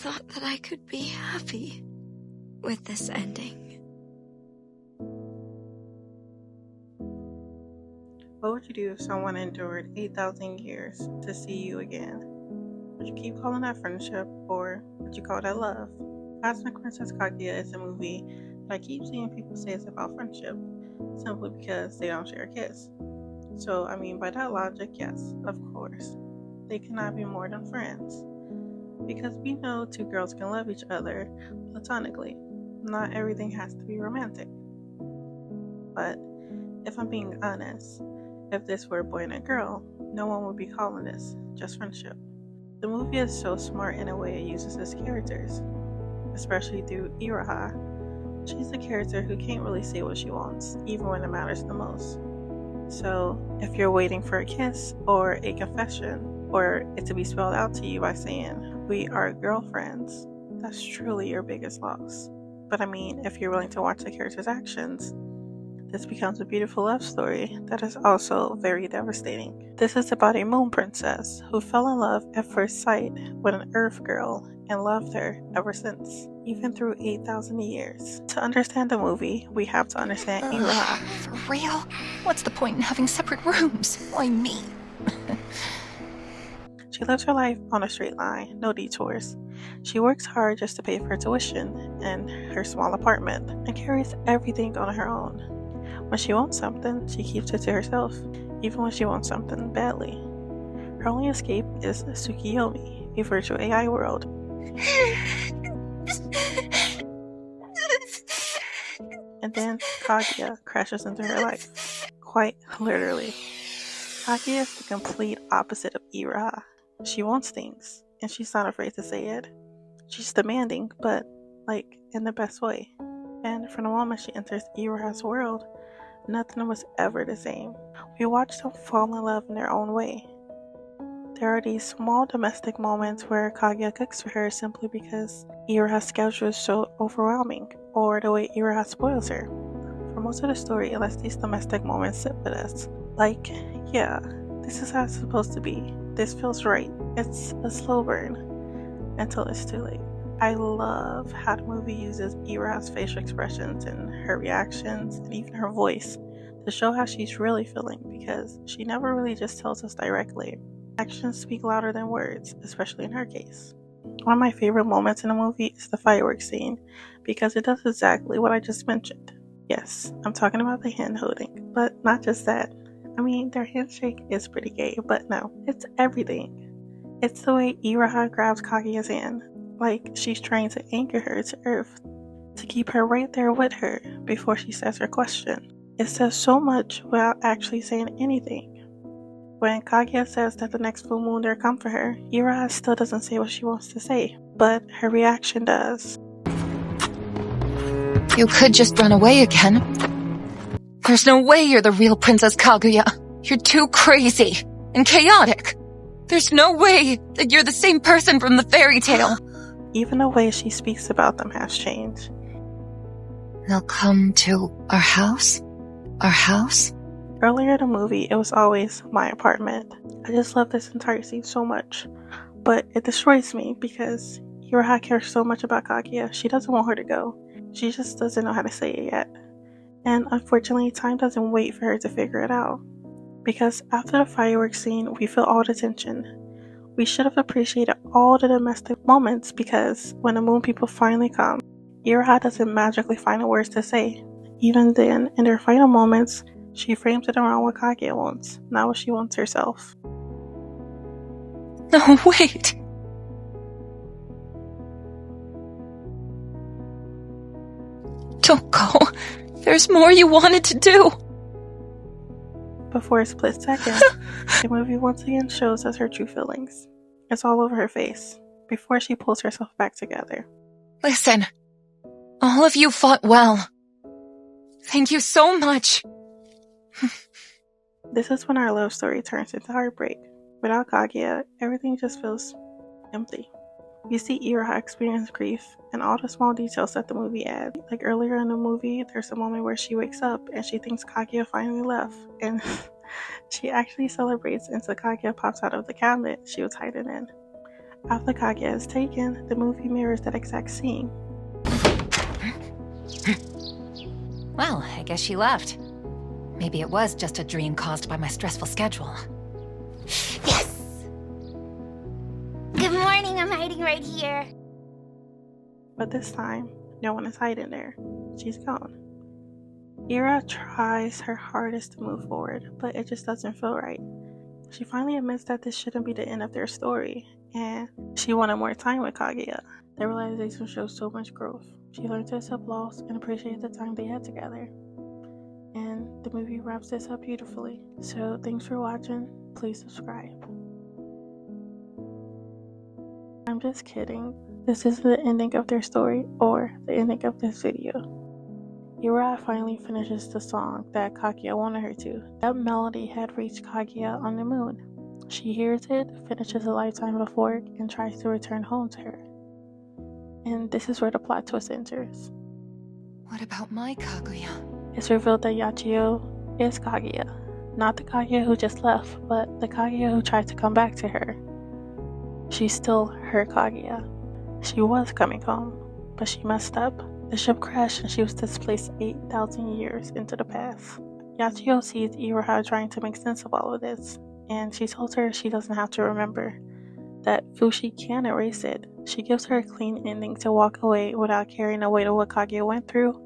thought that I could be happy with this ending. What would you do if someone endured 8,000 years to see you again? Would you keep calling that friendship, or would you call that love? Cosmic Princess Kaguya is a movie that I keep seeing people say it's about friendship, simply because they don't share a kiss. So, by that logic, yes, of course. They cannot be more than friends. Because we know two girls can love each other platonically. Not everything has to be romantic. But, if I'm being honest, if this were a boy and a girl, no one would be calling this just friendship. The movie is so smart in a way it uses its characters, especially through Iraha. She's a character who can't really say what she wants, even when it matters the most. So, if you're waiting for a kiss, or a confession, or it to be spelled out to you by saying, "We are girlfriends," that's truly your biggest loss. But if you're willing to watch the character's actions, this becomes a beautiful love story that is also very devastating. This is about a moon princess who fell in love at first sight with an earth girl and loved her ever since, even through 8,000 years. To understand the movie, we have to understand Iraha. For real? What's the point in having separate rooms? Why me? She lives her life on a straight line, no detours. She works hard just to pay for her tuition and her small apartment, and carries everything on her own. When she wants something, she keeps it to herself, even when she wants something badly. Her only escape is Tsukiyomi, a virtual AI world. And then Kaugya crashes into her life. Quite literally. Kaugya is the complete opposite of Iraha. She wants things, and she's not afraid to say it. She's demanding, but in the best way. And from the moment she enters Iraha's world, nothing was ever the same. We watch them fall in love in their own way. There are these small domestic moments where Kaguya cooks for her simply because Iraha's schedule is so overwhelming, or the way Iraha spoils her. For most of the story, it lets these domestic moments sit with us. Yeah, this is how it's supposed to be. This feels right. It's a slow burn until it's too late. I love how the movie uses Iraha's facial expressions and her reactions and even her voice to show how she's really feeling, because she never really just tells us directly. Actions speak louder than words, especially in her case. One of my favorite moments in the movie is the fireworks scene, because it does exactly what I just mentioned. Yes, I'm talking about the hand holding, but not just that. Their handshake is pretty gay, but no, it's everything. It's the way Iraha grabs Kaguya's hand, like she's trying to anchor her to earth, to keep her right there with her before she says her question. It says so much without actually saying anything. When Kaguya says that the next full moon they'll come for her, Iraha still doesn't say what she wants to say, but her reaction does. You could just run away again. There's no way you're the real Princess Kaguya. You're too crazy and chaotic. There's no way that you're the same person from the fairy tale. Even the way she speaks about them has changed. They'll come to our house? Our house? Earlier in the movie, it was always my apartment. I just love this entire scene so much. But it destroys me because Iraha cares so much about Kaguya. She doesn't want her to go. She just doesn't know how to say it yet. And unfortunately, time doesn't wait for her to figure it out. Because after the fireworks scene, we feel all the tension. We should have appreciated all the domestic moments, because when the moon people finally come, Iraha doesn't magically find the words to say. Even then, in their final moments, she frames it around what Kaguya wants, not what she wants herself. No, wait. Don't go. There's more you wanted to do. But for a split second, the movie once again shows us her true feelings. It's all over her face, before she pulls herself back together. Listen, all of you fought well. Thank you so much. This is when our love story turns into heartbreak. Without Kaguya, everything just feels empty. You see Iraha experience grief and all the small details that the movie adds. Like earlier in the movie, there's a moment where she wakes up and she thinks Kaguya finally left, and she actually celebrates until Kaguya pops out of the cabinet she was hiding in. After Kaguya is taken, the movie mirrors that exact scene. Well, I guess she left. Maybe it was just a dream caused by my stressful schedule. Yes! Good morning, I'm hiding right here. But this time, no one is hiding there. She's gone. Ira tries her hardest to move forward, but it just doesn't feel right. She finally admits that this shouldn't be the end of their story, and she wanted more time with Kaguya. Their realization shows so much growth. She learned to accept loss and appreciate the time they had together. And the movie wraps this up beautifully. So thanks for watching. Please subscribe. I'm just kidding. This isn't the ending of their story or the ending of this video. Yuri finally finishes the song that Kaguya wanted her to. That melody had reached Kaguya on the moon. She hears it, finishes a lifetime of work, and tries to return home to her. And this is where the plot twist enters. What about my Kaguya? It's revealed that Yachio is Kaguya. Not the Kaguya who just left, but the Kaguya who tried to come back to her. She's still her Kaguya. She was coming home, but she messed up. The ship crashed and she was displaced 8,000 years into the past. Yachio sees Iroha trying to make sense of all of this, and she tells her she doesn't have to remember, that Fushi can erase it. She gives her a clean ending to walk away without carrying the weight of what Kaguya went through,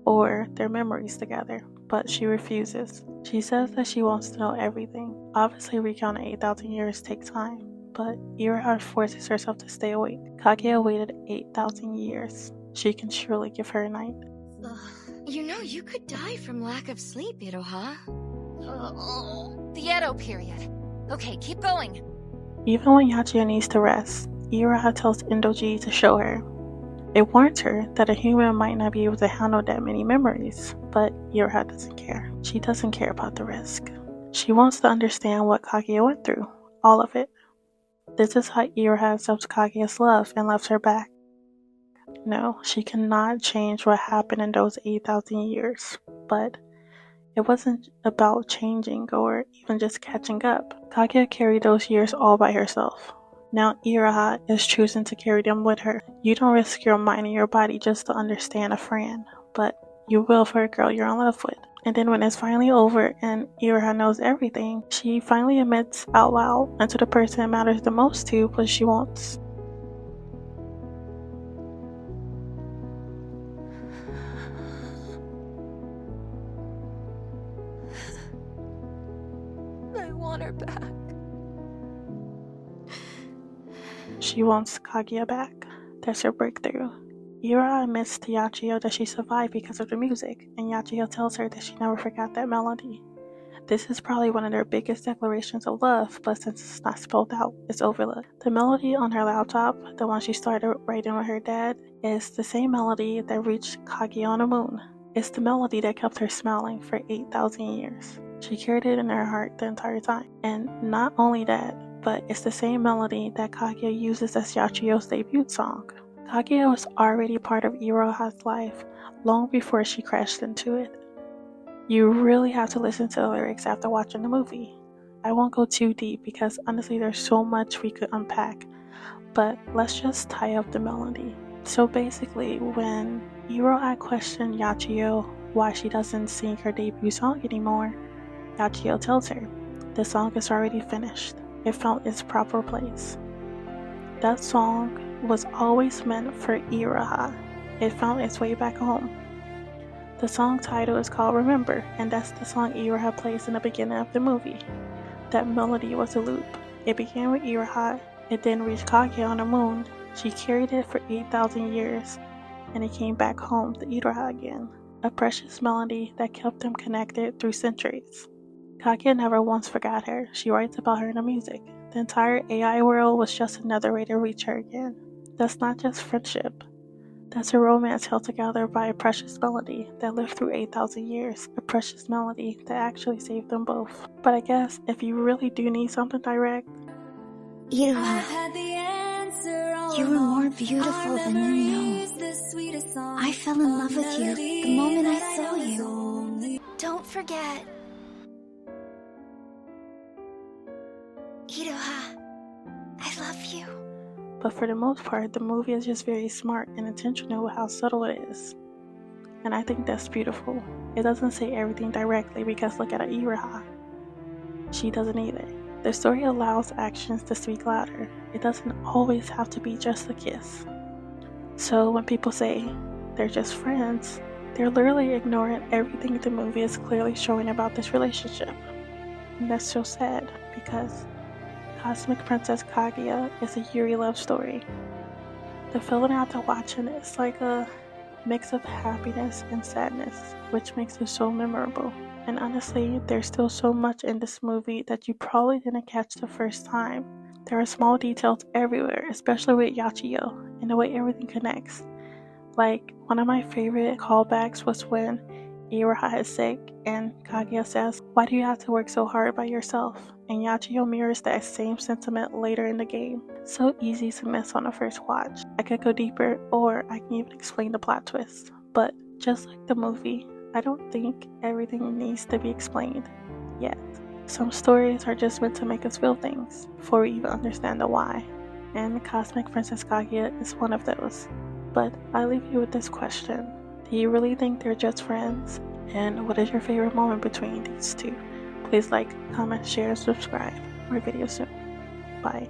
or their memories together, but she refuses. She says that she wants to know everything. Obviously recounting 8,000 years takes time, but Iroha forces herself to stay awake. Kaguya waited 8,000 years. She can surely give her a night. You know, you could die from lack of sleep, Iroha. The Edo period. Okay, keep going. Even when Yachio needs to rest, Iroha tells Indoji to show her. It warns her that a human might not be able to handle that many memories, but Iroha doesn't care. She doesn't care about the risk. She wants to understand what Kaguya went through, all of it. This is how Iroha accepts Kaguya's love and loves her back. No, she cannot change what happened in those 8,000 years, but it wasn't about changing or even just catching up. Kaguya carried those years all by herself. Now Iroha is choosing to carry them with her. You don't risk your mind and your body just to understand a friend, but you will for a girl you're in love with. And then when it's finally over and Iroha knows everything, she finally admits out loud and to the person it matters the most to what she wants. I want her back. She wants Kaguya back. That's her breakthrough. Yuri admits to Yachio that she survived because of the music, and Yachio tells her that she never forgot that melody. This is probably one of their biggest declarations of love, but since it's not spelled out, it's overlooked. The melody on her laptop, the one she started writing with her dad, is the same melody that reached Kaguya on the moon. It's the melody that kept her smiling for 8,000 years. She carried it in her heart the entire time. And not only that, but it's the same melody that Kaguya uses as Yachio's debut song. Kaguya was already part of Iroha's life long before she crashed into it. You really have to listen to the lyrics after watching the movie. I won't go too deep because honestly there's so much we could unpack, but let's just tie up the melody. So basically, when Iroha questioned Yachio why she doesn't sing her debut song anymore, Yachio tells her, the song is already finished. It found its proper place. That song was always meant for Iroha. It found its way back home. The song title is called Remember, and that's the song Iroha plays in the beginning of the movie. That melody was a loop. It began with Iroha, it then reached Kaguya on the moon. She carried it for 8,000 years, and it came back home to Iroha again. A precious melody that kept them connected through centuries. Kaguya never once forgot her. She writes about her in the music. The entire AI world was just another way to reach her again. That's not just friendship. That's a romance held together by a precious melody that lived through 8,000 years. A precious melody that actually saved them both. But I guess if you really do need something direct, Iroha, you were more beautiful than you know. I fell in love with you the moment I saw you. Don't forget. Iroha, I love you. But for the most part, the movie is just very smart and intentional with how subtle it is. And I think that's beautiful. It doesn't say everything directly because look at Iraha. She doesn't either. The story allows actions to speak louder. It doesn't always have to be just a kiss. So when people say they're just friends, they're literally ignoring everything the movie is clearly showing about this relationship. And that's so sad because Cosmic Princess Kaguya is a Yuri love story. The feeling after watching it is like a mix of happiness and sadness, which makes it so memorable. And honestly, there's still so much in this movie that you probably didn't catch the first time. There are small details everywhere, especially with Yachiyo and the way everything connects. Like, one of my favorite callbacks was when Iraha is sick and Kaguya says, "Why do you have to work so hard by yourself?" And Yachiyo mirrors that same sentiment later in the game. So easy to miss on a first watch. I could go deeper, or I can even explain the plot twist. But just like the movie, I don't think everything needs to be explained yet. Some stories are just meant to make us feel things before we even understand the why. And Cosmic Princess Kaguya is one of those. But I leave you with this question. Do you really think they're just friends? And what is your favorite moment between these two? Please like, comment, share, and subscribe. More videos soon. Bye.